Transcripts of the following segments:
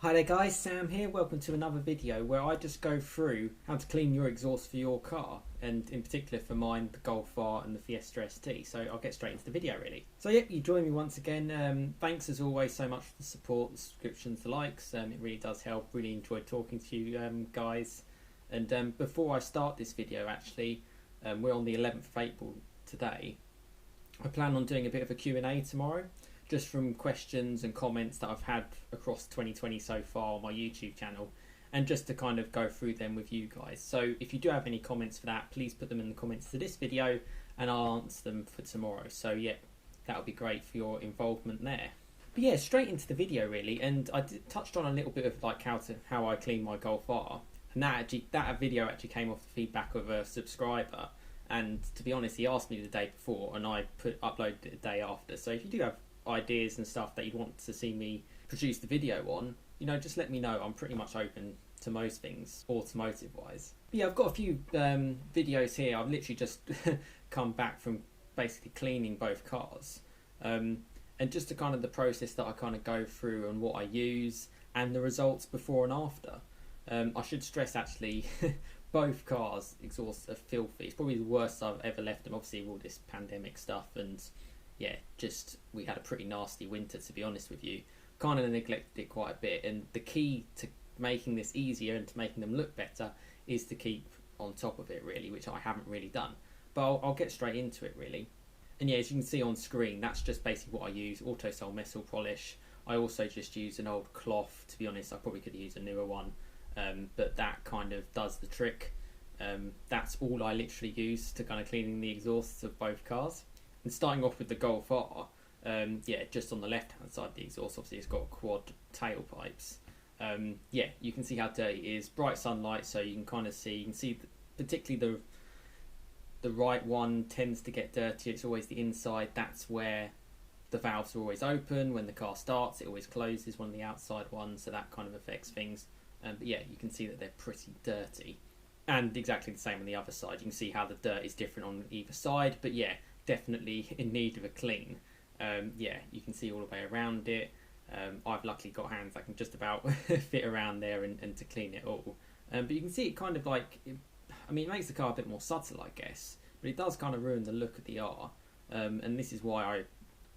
Hi there guys, Sam here. Welcome to another video where I just go through how to clean your exhaust for your car, and in particular for mine, the Golf R and the Fiesta ST. So I'll get straight into the video really. So yep, you join me once again. Thanks as always so much for the support, the subscriptions, the likes. It really does help. Really enjoyed talking to you guys. And before I start this video actually, we're on the 11th of April today. I plan on doing a bit of a Q&A tomorrow, just from questions and comments that I've had across 2020 so far on my YouTube channel, and just to kind of go through them with you guys. So if you do have any comments for that, please put them in the comments to this video and I'll answer them for tomorrow. So yeah, that would be great for your involvement there. But yeah, straight into the video really, and I touched on a little bit of like how I clean my Golf R, and that video actually came off the feedback of a subscriber, and to be honest, he asked me the day before and I uploaded it the day after. So if you do have ideas and stuff that you'd want to see me produce the video on, you know, just let me know. I'm pretty much open to most things automotive wise. But yeah, I've got a few videos here. I've literally just come back from basically cleaning both cars, and just the kind of the process that I kind of go through and what I use and the results before and after. I should stress actually both cars exhausts are filthy. It's probably the worst I've ever left them, obviously with all this pandemic stuff, and yeah, just we had a pretty nasty winter, to be honest with you. Kind of neglected it quite a bit, and the key to making this easier and to making them look better is to keep on top of it really, which I haven't really done. But I'll get straight into it really. And yeah, as you can see on screen, that's just basically what I use, Autosol metal polish. I also just use an old cloth. To be honest, I probably could use a newer one, but that kind of does the trick. That's all I literally use to kind of cleaning the exhausts of both cars. And starting off with the Golf R, yeah, just on the left hand side of the exhaust, obviously it's got quad tailpipes. Yeah, you can see how dirty it is. Bright sunlight, so you can see particularly the right one tends to get dirty. It's always the inside. That's where the valves are always open. When the car starts, it always closes, one of the outside ones, so that kind of affects things. But yeah, you can see that they're pretty dirty. And exactly the same on the other side. You can see how the dirt is different on either side, but yeah, definitely in need of a clean. Yeah, you can see all the way around it. I've luckily got hands that can just about fit around there and to clean it all. But you can see it kind of like, I mean, it makes the car a bit more subtle, I guess, but it does kind of ruin the look of the R. And this is why I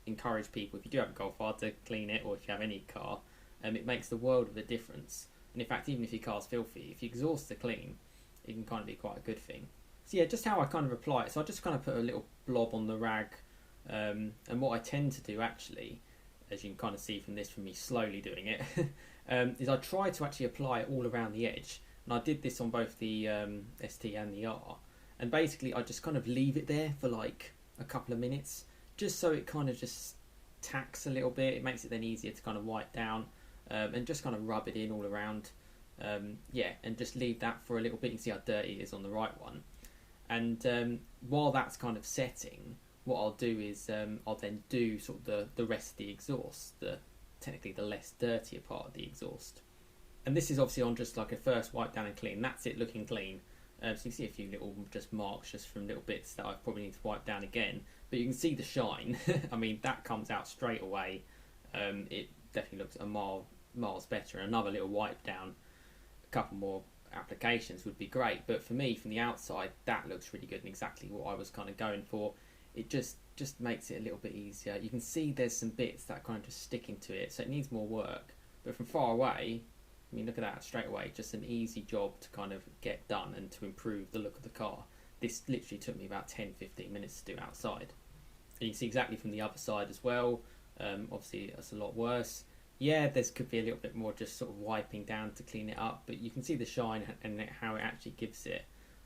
encourage people, if you do have a Golf R, to clean it, or if you have any car, it makes the world of a difference. And in fact, even if your car's filthy, if your exhausts are clean, it can kind of be quite a good thing. So yeah, just how I kind of apply it. So I just kind of put a little blob on the rag, and what I tend to do actually, as you can kind of see from me slowly doing it, is I try to actually apply it all around the edge. And I did this on both the ST and the R. And basically I just kind of leave it there for like a couple of minutes, just so it kind of just tacks a little bit. It makes it then easier to kind of wipe down, and just kind of rub it in all around. Yeah, and just leave that for a little bit. You can see how dirty it is on the right one. And while that's kind of setting, what I'll do is I'll then do sort of the rest of the exhaust, technically the less dirtier part of the exhaust. And this is obviously on just like a first wipe down and clean. That's it looking clean. So you can see a few little just marks just from little bits that I probably need to wipe down again. But you can see the shine. I mean, that comes out straight away. It definitely looks miles better. And another little wipe down, a couple more applications would be great. But for me, from the outside, that looks really good and exactly what I was kind of going for. It just makes it a little bit easier. You can see there's some bits that are kind of just sticking to it, so it needs more work. But from far away, I mean, look at that straight away. Just an easy job to kind of get done and to improve the look of the car. This literally took me about 10-15 minutes to do outside. And you can see exactly from the other side as well. Obviously, that's a lot worse. Yeah, there could be a little bit more just sort of wiping down to clean it up, but you can see the shine and how it actually gives it.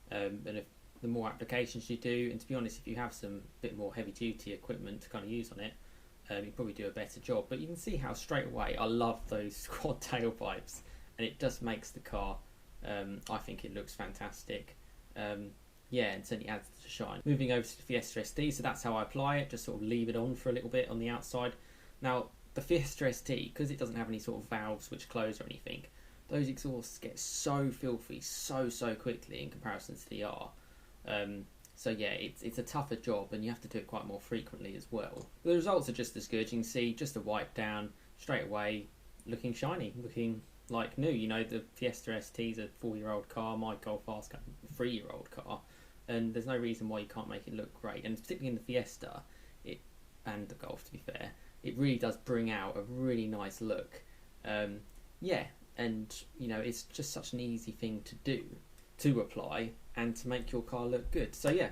And if the more applications you do, and to be honest, if you have some bit more heavy duty equipment to kind of use on it, you probably do a better job. But you can see how straight away I love those quad tailpipes, and it just makes the car, I think it looks fantastic. Yeah, and certainly adds to the shine. Moving over to the Fiesta ST, so that's how I apply it, just sort of leave it on for a little bit on the outside. Now, the Fiesta ST, because it doesn't have any sort of valves which close or anything, those exhausts get so filthy so quickly in comparison to the R. So yeah, it's a tougher job, and you have to do it quite more frequently as well. But the results are just as good. You can see just a wipe down straight away. looking shiny, looking like new. You know, the Fiesta ST is a 4-year-old car, my Golf R's a 3-year-old car, and there's no reason why you can't make it look great. And particularly in the Fiesta, and the Golf, to be fair, it really does bring out a really nice look. Yeah, and you know, it's just such an easy thing to do, to apply and to make your car look good. So yeah,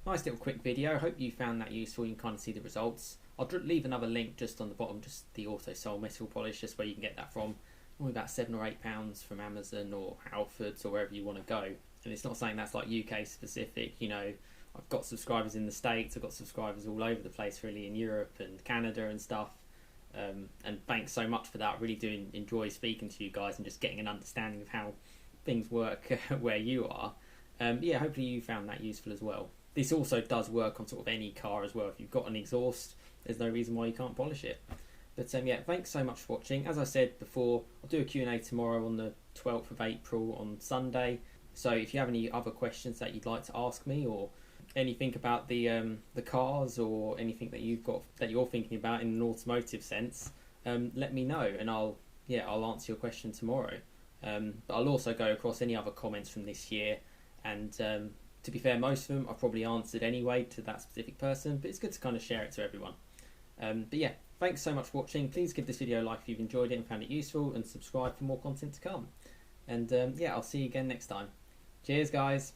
nice little quick video. I hope you found that useful. You can kind of see the results. I'll leave another link just on the bottom, just the Autosol metal polish, just where you can get that from. Only about £7 or £8 from Amazon or Halfords or wherever you want to go. And it's not saying that's like UK specific. You know, I've got subscribers in the States, I've got subscribers all over the place really, in Europe and Canada and stuff. And thanks so much for that. I really do enjoy speaking to you guys and just getting an understanding of how things work where you are. Yeah, hopefully you found that useful as well. This also does work on sort of any car as well. If you've got an exhaust, there's no reason why you can't polish it. But yeah, thanks so much for watching. As I said before, I'll do a Q&A tomorrow on the 12th of April on Sunday. So if you have any other questions that you'd like to ask me, or anything about the cars, or anything that you're thinking about in an automotive sense, let me know, and I'll answer your question tomorrow. But I'll also go across any other comments from this year, and to be fair, most of them I've probably answered anyway to that specific person, but it's good to kind of share it to everyone. But yeah, thanks so much for watching. Please give this video a like if you've enjoyed it and found it useful, and subscribe for more content to come. And yeah, I'll see you again next time. Cheers guys.